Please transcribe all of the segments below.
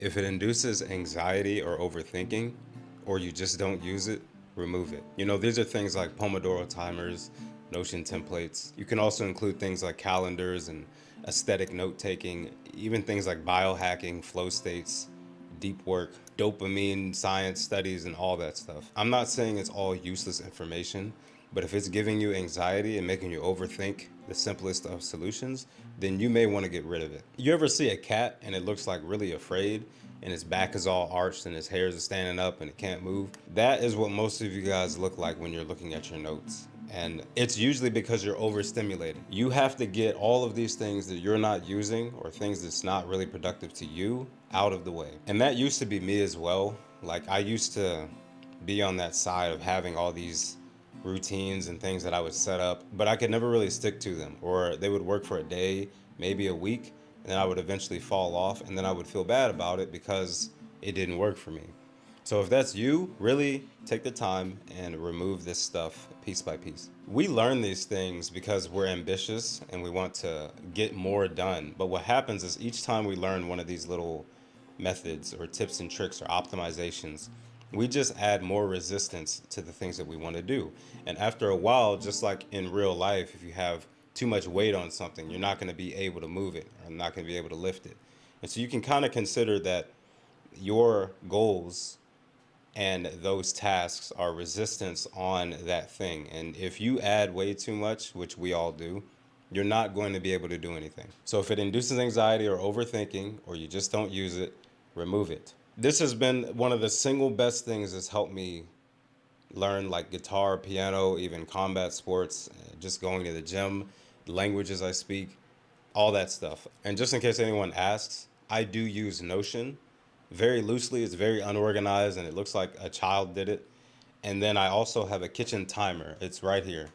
If it induces anxiety or overthinking, or you just don't use it, remove it. These are things like Pomodoro timers, Notion templates. You can also include things like calendars and aesthetic note taking, even things like biohacking, flow states, deep work, dopamine, science studies, and all that stuff. I'm not saying it's all useless information, but if it's giving you anxiety and making you overthink the simplest of solutions, then you may want to get rid of it. You ever see a cat and it looks like really afraid and its back is all arched and its hairs are standing up and it can't move? That is what most of you guys look like when you're looking at your notes. And it's usually because you're overstimulated. You have to get all of these things that you're not using or things that's not really productive to you out of the way. And that used to be me as well. Like, I used to be on that side of having all these routines and things that I would set up, but I could never really stick to them, or they would work for a day, maybe a week, and then I would eventually fall off, and then I would feel bad about it because it didn't work for me. So if that's you, really take the time and remove this stuff piece by piece. We learn these things because we're ambitious and we want to get more done. But what happens is each time we learn one of these little methods or tips and tricks or optimizations, we just add more resistance to the things that we want to do. And after a while, just like in real life, if you have too much weight on something, you're not going to be able to move it or not going to be able to lift it. And so you can kind of consider that your goals and those tasks are resistance on that thing. And if you add way too much, which we all do, you're not going to be able to do anything. So if it induces anxiety or overthinking, or you just don't use it, remove it. This has been one of the single best things that's helped me learn, like guitar, piano, even combat sports, just going to the gym, languages I speak, all that stuff. And just in case anyone asks, I do use Notion very loosely. It's very unorganized and it looks like a child did it. And then I also have a kitchen timer. It's right here.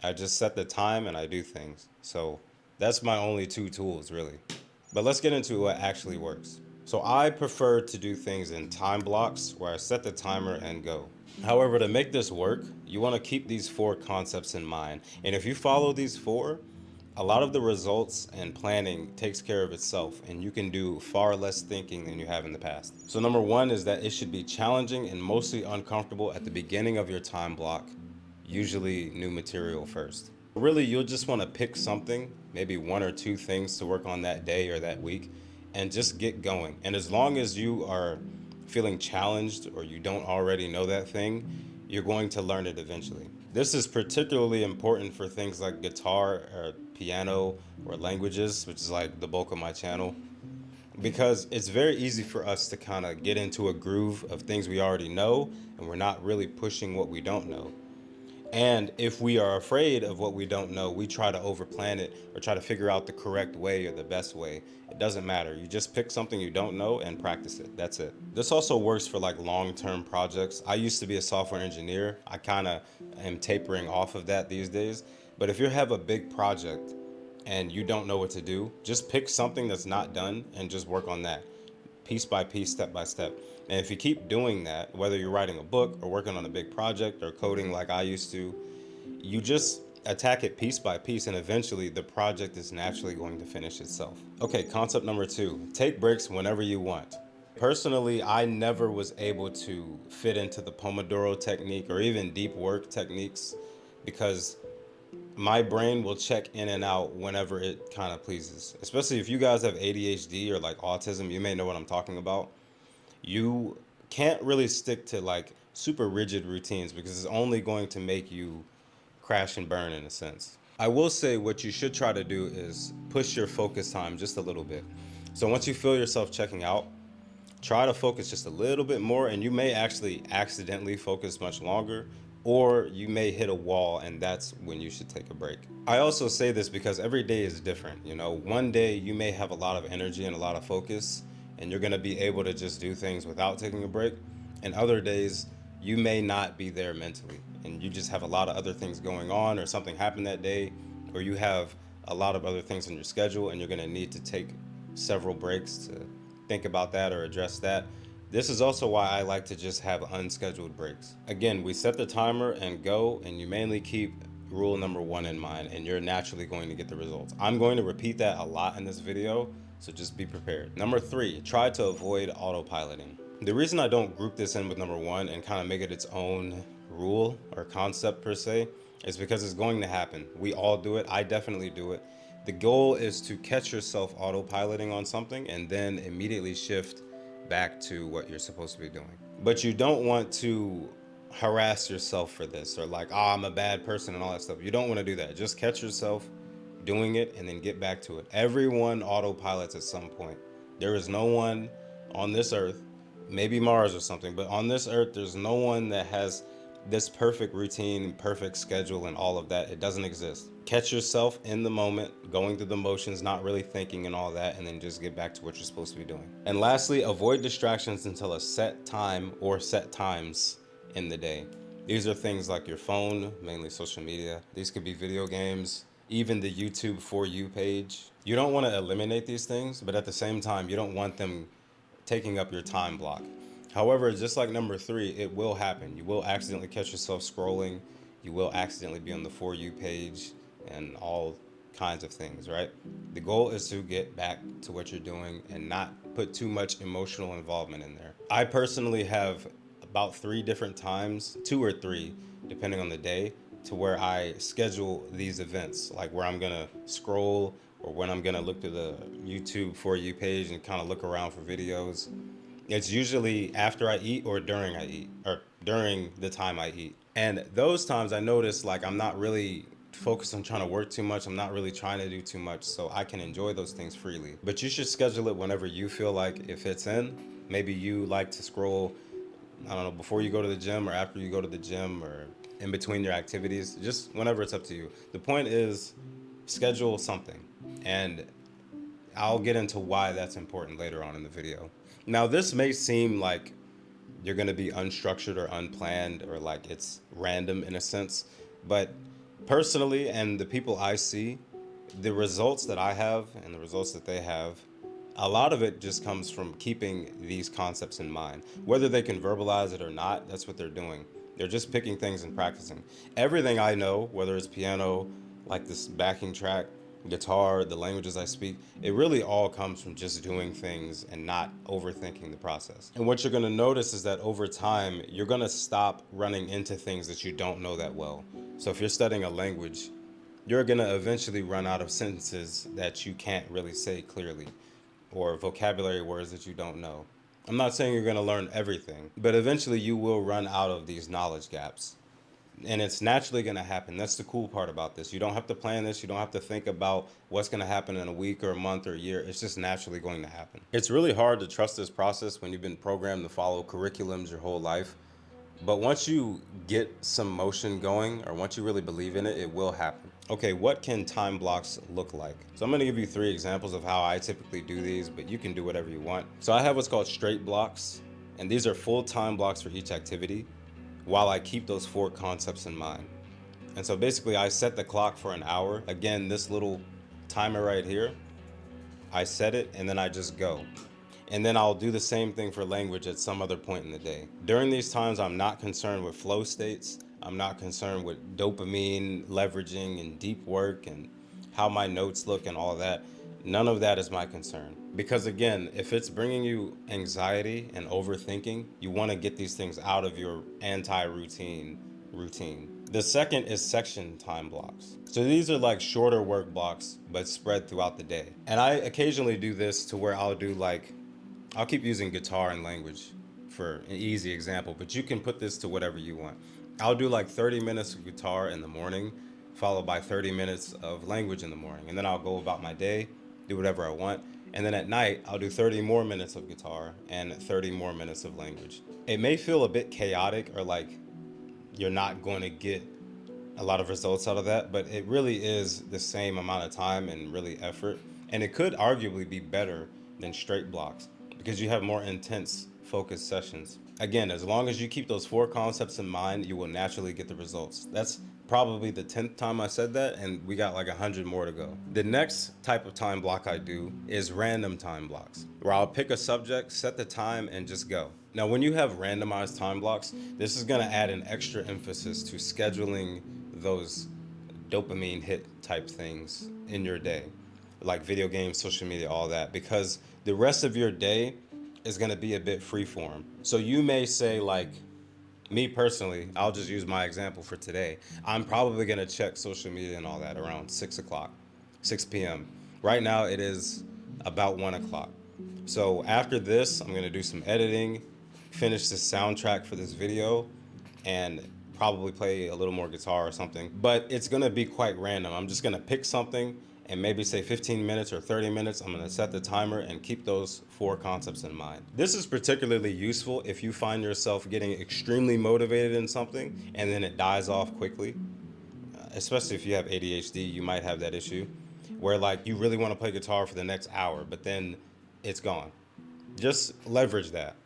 I just set the time and I do things. So that's my only two tools, really. But let's get into what actually works. So I prefer to do things in time blocks where I set the timer and go. However, to make this work, you want to keep these four concepts in mind. And if you follow these four, a lot of the results and planning takes care of itself, and you can do far less thinking than you have in the past. So number one is that it should be challenging and mostly uncomfortable at the beginning of your time block, usually new material first. Really, you'll just want to pick something, maybe one or two things to work on that day or that week, and just get going. And as long as you are feeling challenged or you don't already know that thing, you're going to learn it eventually. This is particularly important for things like guitar or piano or languages, which is like the bulk of my channel, because it's very easy for us to kind of get into a groove of things we already know and we're not really pushing what we don't know. And if we are afraid of what we don't know, we try to overplan it or try to figure out the correct way or the best way. It doesn't matter. You just pick something you don't know and practice it. That's it. This also works for like long-term projects. I used to be a software engineer. I kind of am tapering off of that these days. But if you have a big project and you don't know what to do, just pick something that's not done and just work on that piece by piece, step by step. And if you keep doing that, whether you're writing a book or working on a big project or coding like I used to, you just attack it piece by piece and eventually the project is naturally going to finish itself. Okay, concept number two, take breaks whenever you want. Personally, I never was able to fit into the Pomodoro technique or even deep work techniques because my brain will check in and out whenever it kind of pleases. Especially if you guys have ADHD or like autism, you may know what I'm talking about. You can't really stick to like super rigid routines because it's only going to make you crash and burn in a sense. I will say what you should try to do is push your focus time just a little bit. So once you feel yourself checking out, try to focus just a little bit more and you may actually accidentally focus much longer, or you may hit a wall and that's when you should take a break. I also say this because every day is different. One day you may have a lot of energy and a lot of focus and you're going to be able to just do things without taking a break, and other days you may not be there mentally and you just have a lot of other things going on, or something happened that day, or you have a lot of other things in your schedule and you're going to need to take several breaks to think about that or address that. This is also why I like to just have unscheduled breaks. Again, we set the timer and go, and you mainly keep rule number one in mind, and you're naturally going to get the results. I'm going to repeat that a lot in this video, So just be prepared. Number three, try to avoid autopiloting. The reason I don't group this in with number one and kind of make it its own rule or concept per se is because it's going to happen. We all do it. I definitely do it. The goal is to catch yourself autopiloting on something and then immediately shift back to what you're supposed to be doing. But you don't want to harass yourself for this or like, oh, I'm a bad person and all that stuff. You don't want to do that. Just catch yourself doing it and then get back to it. Everyone autopilots at some point. There is no one on this earth, maybe Mars or something, but on this earth, there's no one that has this perfect routine, perfect schedule, and all of that. It doesn't exist. Catch yourself in the moment, going through the motions, not really thinking and all that, and then just get back to what you're supposed to be doing. And lastly, avoid distractions until a set time or set times in the day. These are things like your phone, mainly social media. These could be video games, even the YouTube For You page. You don't want to eliminate these things, but at the same time, you don't want them taking up your time block. However, just like number three, it will happen. You will accidentally catch yourself scrolling. You will accidentally be on the For You page and all kinds of things, right? The goal is to get back to what you're doing and not put too much emotional involvement in there. I personally have about three different times, two or three, depending on the day, to where I schedule these events, like where I'm gonna scroll or when I'm gonna look to the YouTube For You page and kind of look around for videos. It's usually after I eat or during I eat or during the time I eat. And those times I notice like I'm not really focused on trying to work too much. I'm not really trying to do too much, so I can enjoy those things freely. But you should schedule it whenever you feel like it fits in. Maybe you like to scroll, I don't know, before you go to the gym or after you go to the gym or in between your activities, just whenever. It's up to you. The point is schedule something. And I'll get into why that's important later on in the video. Now, this may seem like you're going to be unstructured or unplanned or like it's random in a sense, but personally, and the people I see, the results that I have and the results that they have, a lot of it just comes from keeping these concepts in mind. Whether they can verbalize it or not, that's what they're doing. They're just picking things and practicing. Everything I know, whether it's piano, like this backing track, guitar, the languages I speak, it really all comes from just doing things and not overthinking the process. And what you're gonna notice is that over time, you're gonna stop running into things that you don't know that well. So if you're studying a language, you're gonna eventually run out of sentences that you can't really say clearly or vocabulary words that you don't know. I'm not saying you're gonna learn everything, but eventually you will run out of these knowledge gaps, and it's naturally going to happen. That's the cool part about this. You don't have to plan this. You don't have to think about what's going to happen in a week or a month or a year. It's just naturally going to happen. It's really hard to trust this process when you've been programmed to follow curriculums your whole life. But once you get some motion going, or once you really believe in it, it will happen. Okay, what can time blocks look like? So I'm going to give you three examples of how I typically do these, but you can do whatever you want. So I have what's called straight blocks, and these are full time blocks for each activity while I keep those four concepts in mind. And so basically I set the clock for an hour. Again, this little timer right here, I set it and then I just go. And then I'll do the same thing for language at some other point in the day. During these times, I'm not concerned with flow states. I'm not concerned with dopamine leveraging and deep work and how my notes look and all of that. None of that is my concern. Because again, if it's bringing you anxiety and overthinking, you want to get these things out of your anti-routine routine. The second is section time blocks. So these are like shorter work blocks, but spread throughout the day. And I occasionally do this to where I'll do like, I'll keep using guitar and language for an easy example, but you can put this to whatever you want. I'll do like 30 minutes of guitar in the morning, followed by 30 minutes of language in the morning. And then I'll go about my day, do whatever I want. And then at night, I'll do 30 more minutes of guitar and 30 more minutes of language. It may feel a bit chaotic or like you're not going to get a lot of results out of that, but it really is the same amount of time and really effort. And it could arguably be better than straight blocks because you have more intense focused sessions. Again, as long as you keep those four concepts in mind, you will naturally get the results. That's probably the 10th time I said that, and we got like 100 more to go. The next type of time block I do is random time blocks, where I'll pick a subject, set the time, and just go. Now, when you have randomized time blocks, this is gonna add an extra emphasis to scheduling those dopamine hit type things in your day. like video games, social media, all that, because the rest of your day is going to be a bit freeform. So you may say, like, me personally, I'll just use my example for today. I'm probably going to check social media and all that around 6 o'clock, 6 p.m. Right now, it is about 1 o'clock. So after this, I'm going to do some editing, finish the soundtrack for this video, and probably play a little more guitar or something. But it's gonna be quite random. I'm just gonna pick something and maybe say 15 minutes or 30 minutes. I'm gonna set the timer and keep those four concepts in mind. This is particularly useful if you find yourself getting extremely motivated in something and then it dies off quickly. Especially if you have ADHD, you might have that issue where like you really want to play guitar for the next hour, but then it's gone. Just leverage that.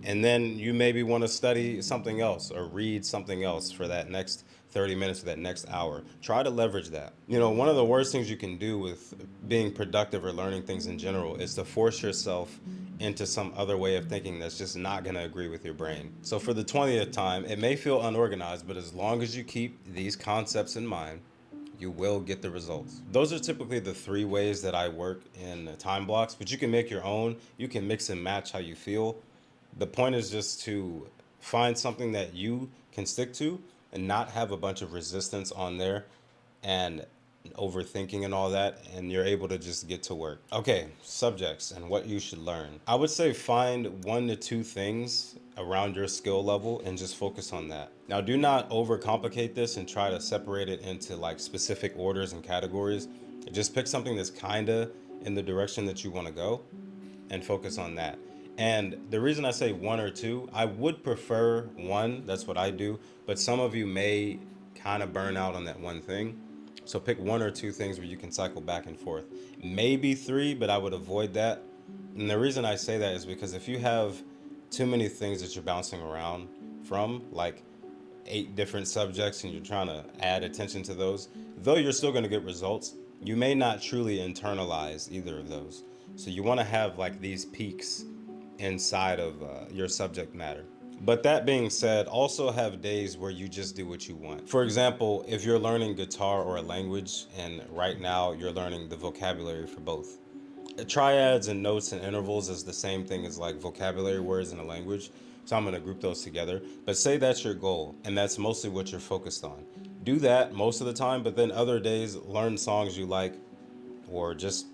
And then you maybe want to study something else or read something else for that next 30 minutes or that next hour. Try to leverage that. You know, one of the worst things you can do with being productive or learning things in general is to force yourself into some other way of thinking that's just not going to agree with your brain. So for the 20th time, it may feel unorganized, but as long as you keep these concepts in mind, you will get the results. Those are typically the three ways that I work in time blocks, but you can make your own. You can mix and match how you feel. The point is just to find something that you can stick to and not have a bunch of resistance on there and overthinking and all that, and you're able to just get to work. Okay, subjects and what you should learn. I would say find 1 to 2 things around your skill level and just focus on that. Now, do not overcomplicate this and try to separate it into like specific orders and categories. Just pick something that's kind of in the direction that you want to go and focus on that. And the reason I say 1 or 2, I would prefer one. That's what I do. But some of you may kind of burn out on that one thing. So pick 1 or 2 things where you can cycle back and forth. Maybe 3, but I would avoid that. And the reason I say that is because if you have too many things that you're bouncing around from, like 8 different subjects, and you're trying to add attention to those, though you're still going to get results, you may not truly internalize either of those. So you want to have like these peaks inside of your subject matter. But that being said, also have days where you just do what you want. For example, if you're learning guitar or a language, and right now you're learning the vocabulary for both. Triads and notes and intervals is the same thing as like vocabulary words in a language. So I'm going to group those together. But say that's your goal and that's mostly what you're focused on. Do that most of the time, but then other days learn songs you like, or just,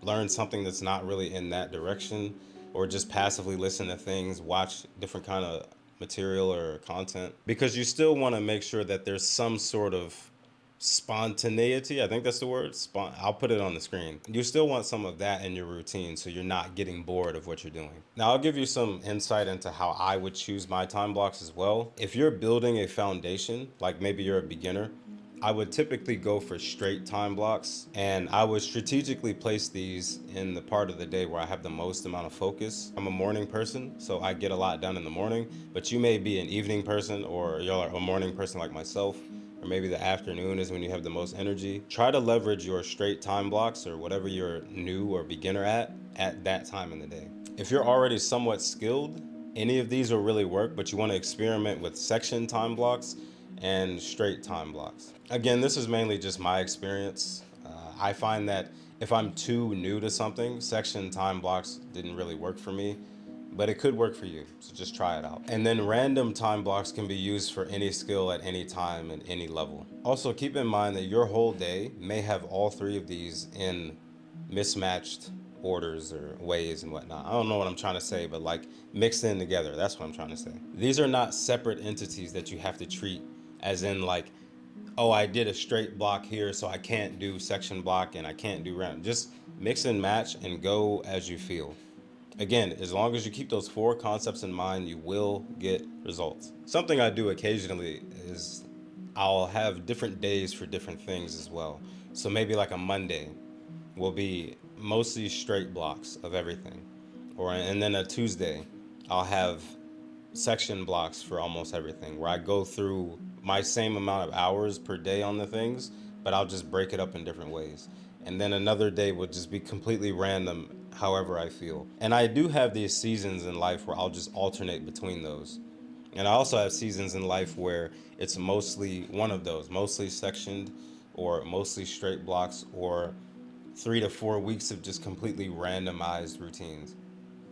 learn something that's not really in that direction, or just passively listen to things, watch different kind of material or content, because you still want to make sure that there's some sort of spontaneity. I think that's the word. I'll put it on the screen. You still want some of that in your routine so you're not getting bored of what you're doing. Now, I'll give you some insight into how I would choose my time blocks as well. If you're building a foundation, like maybe you're a beginner, I would typically go for straight time blocks, and I would strategically place these in the part of the day where I have the most amount of focus. I'm a morning person, so I get a lot done in the morning, but you may be an evening person, or you're a morning person like myself, or maybe the afternoon is when you have the most energy. Try to leverage your straight time blocks or whatever you're new or beginner at that time in the day. If you're already somewhat skilled, any of these will really work, but you want to experiment with section time blocks and straight time blocks. Again, this is mainly just my experience. I find that if I'm too new to something, section time blocks didn't really work for me, but it could work for you. So just try it out. And then random time blocks can be used for any skill at any time and any level. Also, keep in mind that your whole day may have all three of these in mismatched orders or ways and whatnot. I don't know what I'm trying to say, but like mixed in together. That's what I'm trying to say. These are not separate entities that you have to treat as in like, oh, I did a straight block here, so I can't do section block and I can't do random. Just mix and match and go as you feel. Again, as long as you keep those four concepts in mind, you will get results. Something I do occasionally is I'll have different days for different things as well. So maybe like a Monday will be mostly straight blocks of everything. And then a Tuesday, I'll have section blocks for almost everything, where I go through my same amount of hours per day on the things, but I'll just break it up in different ways. And then another day would just be completely random, however I feel. And I do have these seasons in life where I'll just alternate between those. And I also have seasons in life where it's mostly one of those, mostly sectioned or mostly straight blocks, or 3 to 4 weeks of just completely randomized routines.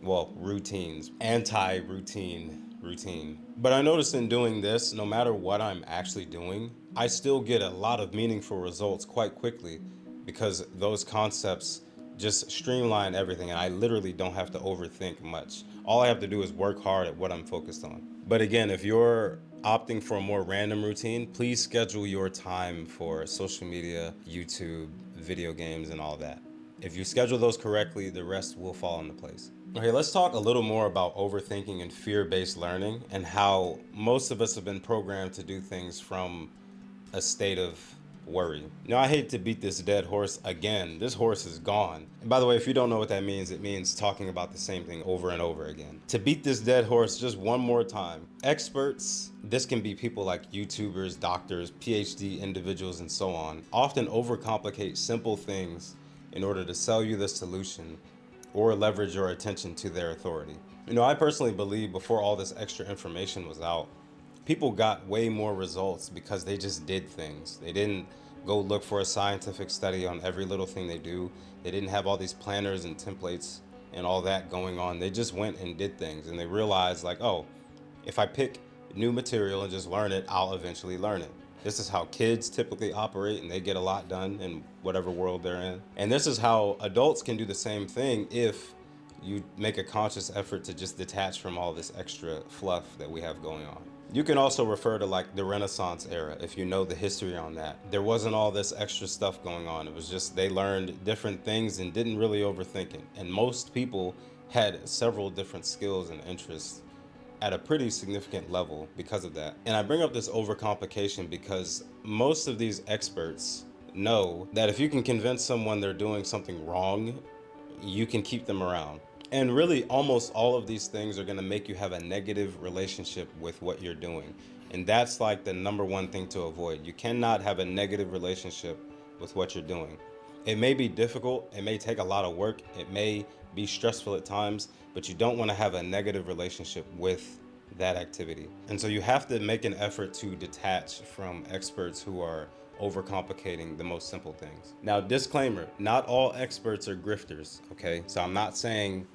Well, routines, anti-routine routine. But I noticed in doing this, no matter what I'm actually doing, I still get a lot of meaningful results quite quickly because those concepts just streamline everything and I literally don't have to overthink much. All I have to do is work hard at what I'm focused on. But again, if you're opting for a more random routine, please schedule your time for social media, YouTube, video games, and all that. If you schedule those correctly, the rest will fall into place. Okay, let's talk a little more about overthinking and fear-based learning and how most of us have been programmed to do things from a state of worry. Now, I hate to beat this dead horse again. This horse is gone. And by the way, if you don't know what that means, it means talking about the same thing over and over again. To beat this dead horse just one more time, experts, this can be people like YouTubers, doctors, PhD individuals, and so on, often overcomplicate simple things in order to sell you the solution or leverage your attention to their authority. I personally believe before all this extra information was out, people got way more results because they just did things. They didn't go look for a scientific study on every little thing they do. They didn't have all these planners and templates and all that going on. They just went and did things and they realized like, oh, if I pick new material and just learn it, I'll eventually learn it. This is how kids typically operate and they get a lot done in whatever world they're in. And this is how adults can do the same thing if you make a conscious effort to just detach from all this extra fluff that we have going on. You can also refer to like the Renaissance era if you know the history on that. There wasn't all this extra stuff going on. It was just they learned different things and didn't really overthink it. And most people had several different skills and interests at a pretty significant level because of that. And I bring up this overcomplication because most of these experts know that if you can convince someone they're doing something wrong, you can keep them around. And really, almost all of these things are going to make you have a negative relationship with what you're doing. And that's like the number one thing to avoid. You cannot have a negative relationship with what you're doing. It may be difficult, it may take a lot of work, it may be stressful at times, but you don't want to have a negative relationship with that activity. And so you have to make an effort to detach from experts who are overcomplicating the most simple things. Now, disclaimer, not all experts are grifters, okay? So I'm not saying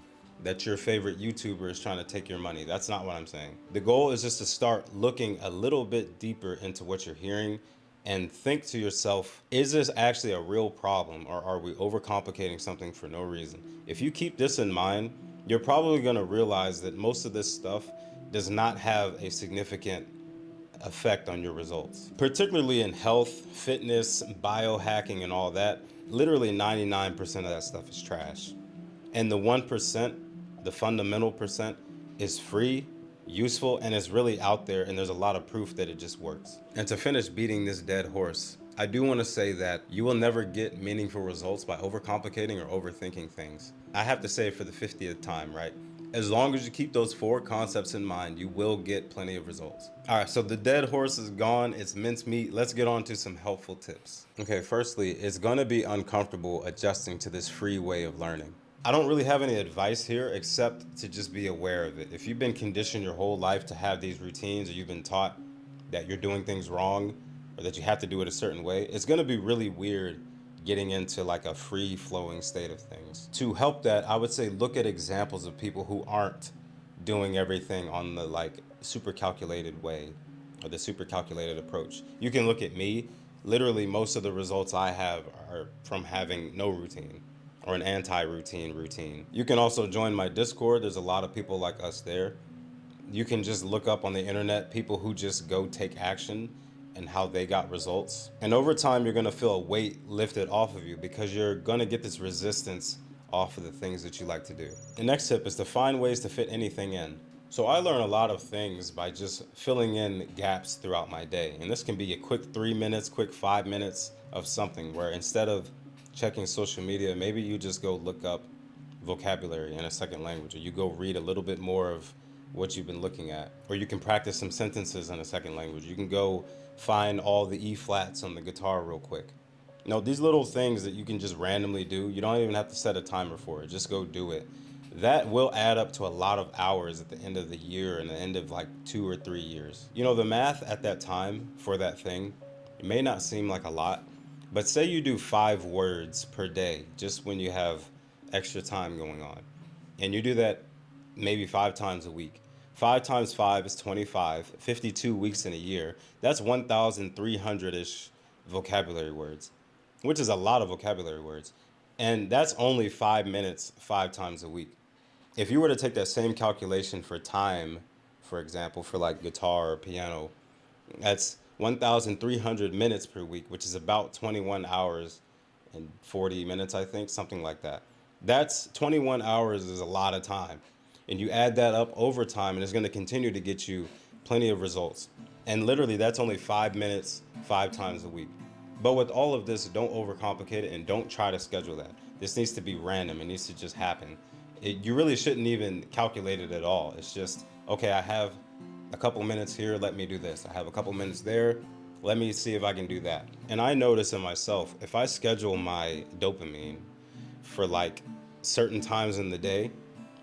that your favorite YouTuber is trying to take your money. That's not what I'm saying. The goal is just to start looking a little bit deeper into what you're hearing and think to yourself, is this actually a real problem or are we overcomplicating something for no reason? If you keep this in mind, you're probably going to realize that most of this stuff does not have a significant effect on your results. Particularly in health, fitness, biohacking, and all that, literally 99% of that stuff is trash. And the 1%, the fundamental percent, is free, useful, and is really out there, and there's a lot of proof that it just works. And to finish beating this dead horse, I do want to say that you will never get meaningful results by overcomplicating or overthinking things. I have to say it for the 50th time, right? As long as you keep those four concepts in mind, you will get plenty of results. All right, so the dead horse is gone. It's mincemeat. Let's get on to some helpful tips. Okay, firstly, it's going to be uncomfortable adjusting to this free way of learning. I don't really have any advice here except to just be aware of it. If you've been conditioned your whole life to have these routines or you've been taught that you're doing things wrong or that you have to do it a certain way, it's going to be really weird getting into like a free flowing state of things. To help that, I would say look at examples of people who aren't doing everything on the like super calculated way or the super calculated approach. You can look at me. Literally, most of the results I have are from having no routine or an anti-routine routine. You can also join my Discord. There's a lot of people like us there. You can just look up on the internet people who just go take action and how they got results. And over time, you're gonna feel a weight lifted off of you because you're gonna get this resistance off of the things that you like to do. The next tip is to find ways to fit anything in. So I learn a lot of things by just filling in gaps throughout my day. And this can be a quick 3 minutes, quick 5 minutes of something where instead of checking social media, maybe you just go look up vocabulary in a second language, or you go read a little bit more of what you've been looking at, or you can practice some sentences in a second language. You can go find all the E flats on the guitar real quick. These little things that you can just randomly do, you don't even have to set a timer for it. Just go do it. That will add up to a lot of hours at the end of the year and the end of like 2 or 3 years. The math at that time for that thing, it may not seem like a lot, But say you do 5 words per day, just when you have extra time going on. And you do that maybe 5 times a week. 5 times 5 is 25, 52 weeks in a year. That's 1,300 ish vocabulary words, which is a lot of vocabulary words. And that's only 5 minutes, 5 times a week. If you were to take that same calculation for time, for example, for like guitar or piano, that's 1,300 minutes per week, which is about 21 hours and 40 minutes, I think, something like that. That's 21 hours is a lot of time. And you add that up over time, and it's going to continue to get you plenty of results. And literally, that's only 5 minutes, 5 times a week. But with all of this, don't overcomplicate it and don't try to schedule that. This needs to be random. It needs to just happen. You really shouldn't even calculate it at all. It's just, okay, I have a couple minutes here, let me do this. I have a couple minutes there, let me see if I can do that. And I notice in myself, if I schedule my dopamine for like certain times in the day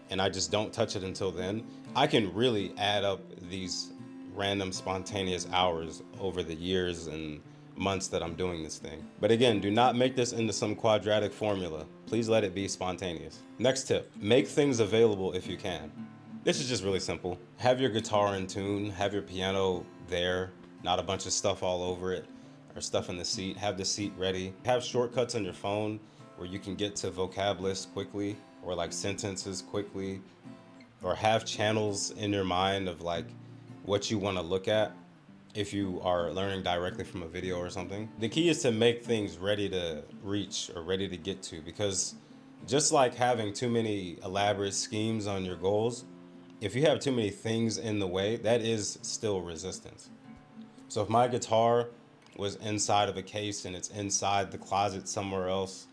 and I just don't touch it until then, I can really add up these random spontaneous hours over the years and months that I'm doing this thing. But again, do not make this into some quadratic formula. Please let it be spontaneous. Next tip, make things available if you can. This is just really simple. Have your guitar in tune, have your piano there, not a bunch of stuff all over it or stuff in the seat. Have the seat ready. Have shortcuts on your phone where you can get to vocab lists quickly or like sentences quickly, or have channels in your mind of like what you want to look at if you are learning directly from a video or something. The key is to make things ready to reach or ready to get to, because just like having too many elaborate schemes on your goals, if you have too many things in the way, that is still resistance. So if my guitar was inside of a case and it's inside the closet somewhere else,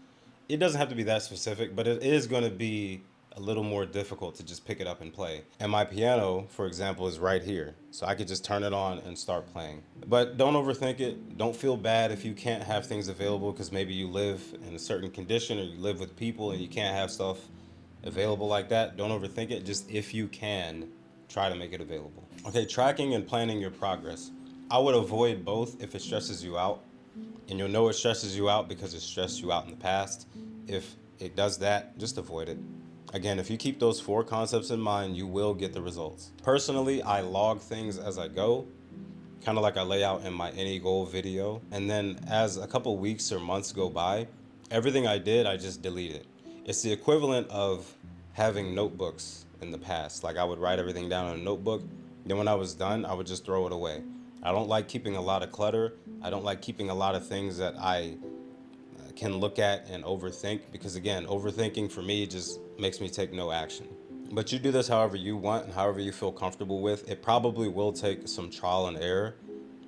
it doesn't have to be that specific, but it is going to be a little more difficult to just pick it up and play. And my piano, for example, is right here. So I could just turn it on and start playing. But don't overthink it. Don't feel bad if you can't have things available because maybe you live in a certain condition or you live with people and you can't have stuff available like that. Don't overthink it. Just if you can, try to make it available. Okay, tracking and planning your progress. I would avoid both if it stresses you out. And you'll know it stresses you out because it stressed you out in the past. If it does that, just avoid it. Again, if you keep those 4 concepts in mind, you will get the results. Personally, I log things as I go, kind of like I lay out in my any goal video. And then as a couple weeks or months go by, everything I did, I just delete it. It's the equivalent of having notebooks in the past. Like I would write everything down in a notebook. Then when I was done, I would just throw it away. I don't like keeping a lot of clutter. I don't like keeping a lot of things that I can look at and overthink, because again, overthinking for me just makes me take no action. But you do this however you want and however you feel comfortable with. It probably will take some trial and error,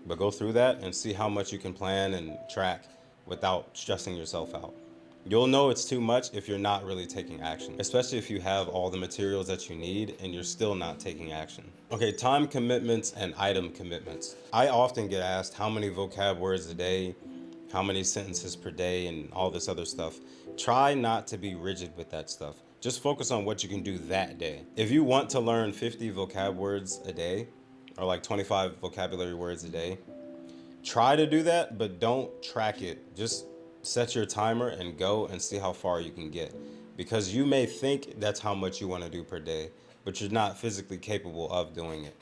but go through that and see how much you can plan and track without stressing yourself out. You'll know it's too much if you're not really taking action, especially if you have all the materials that you need and you're still not taking action. Okay, time commitments and item commitments. I often get asked how many vocab words a day, how many sentences per day, and all this other stuff. Try not to be rigid with that stuff. Just focus on what you can do that day. If you want to learn 50 vocab words a day, or like 25 vocabulary words a day, try to do that, but don't track it. Just set your timer and go and see how far you can get. Because you may think that's how much you want to do per day, but you're not physically capable of doing it.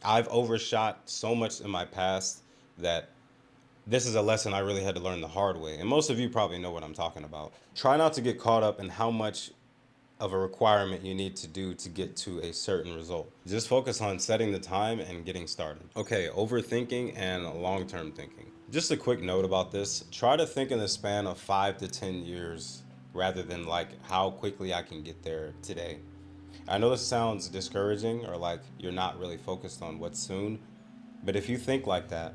I've overshot so much in my past that this is a lesson I really had to learn the hard way. And most of you probably know what I'm talking about. Try not to get caught up in how much of a requirement you need to do to get to a certain result. Just focus on setting the time and getting started. Okay, overthinking and long-term thinking. Just a quick note about this. Try to think in the span of 5 to 10 years rather than like how quickly I can get there today. I know this sounds discouraging or like you're not really focused on what's soon, but if you think like that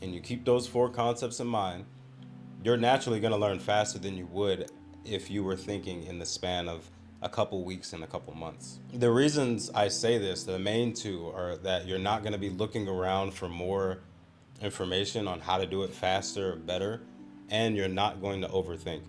and you keep those 4 concepts in mind, you're naturally going to learn faster than you would if you were thinking in the span of a couple weeks and a couple months. The reasons I say this, the main two, are that you're not going to be looking around for more information on how to do it faster or better, and you're not going to overthink.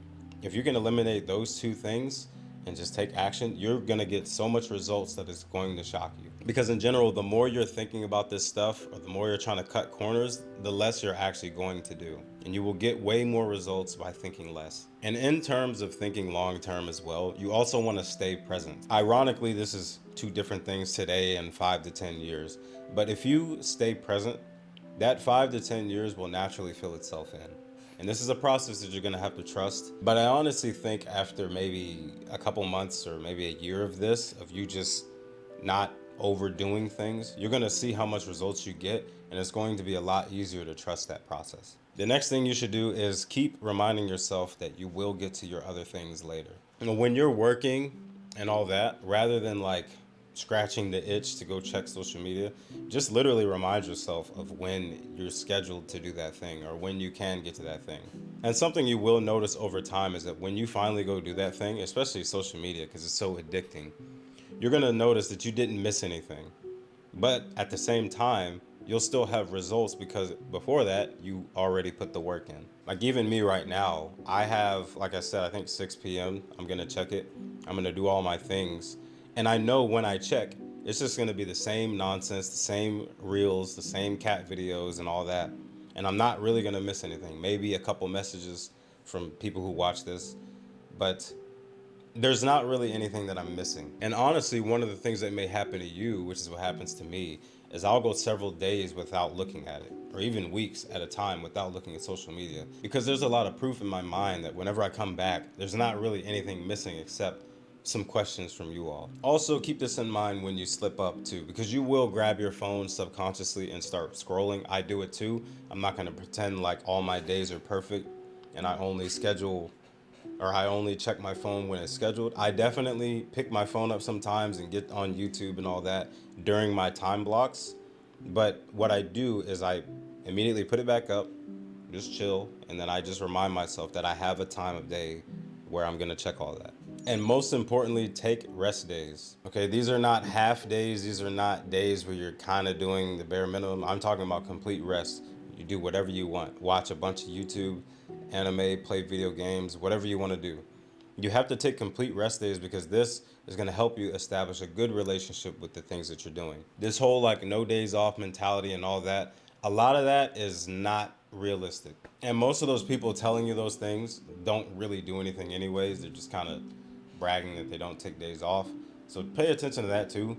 If you can eliminate those 2 things, and just take action, you're going to get so much results that it's going to shock you. Because in general, the more you're thinking about this stuff or the more you're trying to cut corners, the less you're actually going to do. And you will get way more results by thinking less. And in terms of thinking long term as well, you also want to stay present. Ironically, this is two different things today and 5 to 10 years. But if you stay present, that 5 to 10 years will naturally fill itself in. And this is a process that you're gonna have to trust. But I honestly think after maybe a couple months or maybe a year of this, of you just not overdoing things, you're gonna see how much results you get, and it's going to be a lot easier to trust that process. The next thing you should do is keep reminding yourself that you will get to your other things later. You know, when you're working and all that, rather than like scratching the itch to go check social media, just literally remind yourself of when you're scheduled to do that thing or when you can get to that thing. And something you will notice over time is that when you finally go do that thing, especially social media because it's so addicting, you're going to notice that you didn't miss anything. But at the same time, you'll still have results because before that, you already put the work in. Like even me right now, I have, like I said, I think 6 p.m. I'm going to check it. I'm going to do all my things. And I know when I check, it's just going to be the same nonsense, the same reels, the same cat videos and all that. And I'm not really going to miss anything. Maybe a couple messages from people who watch this, but there's not really anything that I'm missing. And honestly, one of the things that may happen to you, which is what happens to me, is I'll go several days without looking at it, or even weeks at a time without looking at social media. Because there's a lot of proof in my mind that whenever I come back, there's not really anything missing except some questions from you all. Also, keep this in mind when you slip up too, because you will grab your phone subconsciously and start scrolling. I do it too. I'm not going to pretend like all my days are perfect and I only schedule or I only check my phone when it's scheduled. I definitely pick my phone up sometimes and get on YouTube and all that during my time blocks. But what I do is I immediately put it back up, just chill, and then I just remind myself that I have a time of day where I'm gonna check all that. And most importantly, take rest days. Okay, these are not half days, these are not days where you're kind of doing the bare minimum. I'm talking about complete rest. You do whatever you want. Watch a bunch of YouTube, anime, play video games, whatever you want to do. You have to take complete rest days because this is going to help you establish a good relationship with the things that you're doing. This whole like no days off mentality and all that, a lot of that is not realistic. And most of those people telling you those things don't really do anything anyways. They're just kind of bragging that they don't take days off. So pay attention to that too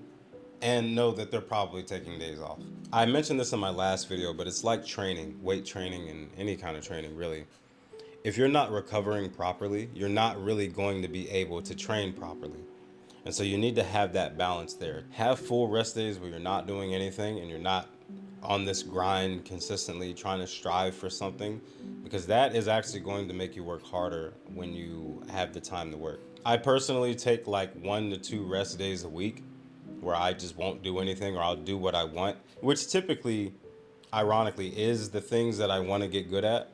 and know that they're probably taking days off. I mentioned this in my last video, but it's like training, weight training, and any kind of training really. If you're not recovering properly, you're not really going to be able to train properly. And so you need to have that balance there. Have full rest days where you're not doing anything and you're not on this grind consistently trying to strive for something, because that is actually going to make you work harder when you have the time to work. I personally take like 1 to 2 rest days a week where I just won't do anything or I'll do what I want, which typically, ironically, is the things that I want to get good at,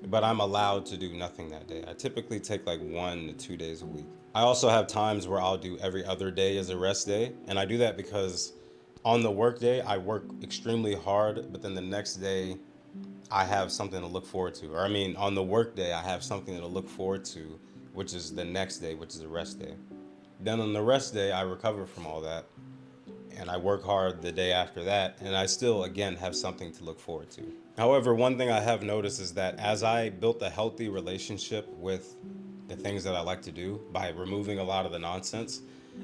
but I'm allowed to do nothing that day. I typically take like 1 to 2 days a week. I also have times where I'll do every other day as a rest day, and I do that because on the work day, I work extremely hard, but then the next day, I have something to look forward to. Or I mean, on the work day, I have something to look forward to, which is the next day, which is a rest day. Then on the rest day, I recover from all that and I work hard the day after that, and I still, again, have something to look forward to. However, one thing I have noticed is that as I built a healthy relationship with the things that I like to do by removing a lot of the nonsense,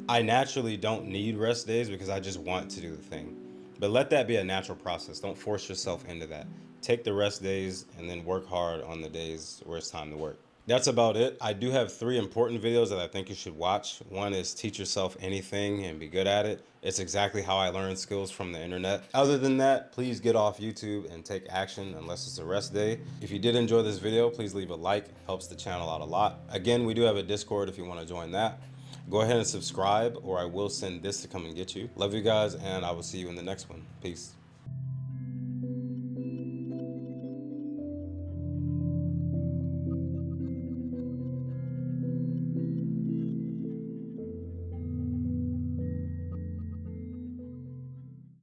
I naturally don't need rest days because I just want to do the thing. But let that be a natural process. Don't force yourself into that. Take the rest days and then work hard on the days where it's time to work. That's about it. I do have 3 important videos that I think you should watch. One is teach yourself anything and be good at it. It's exactly how I learned skills from the internet. Other than that, please get off YouTube and take action unless it's a rest day. If you did enjoy this video, please leave a like. Helps the channel out a lot. Again, we do have a Discord if you want to join that. Go ahead and subscribe or I will send this to come and get you. Love you guys and I will see you in the next one. Peace.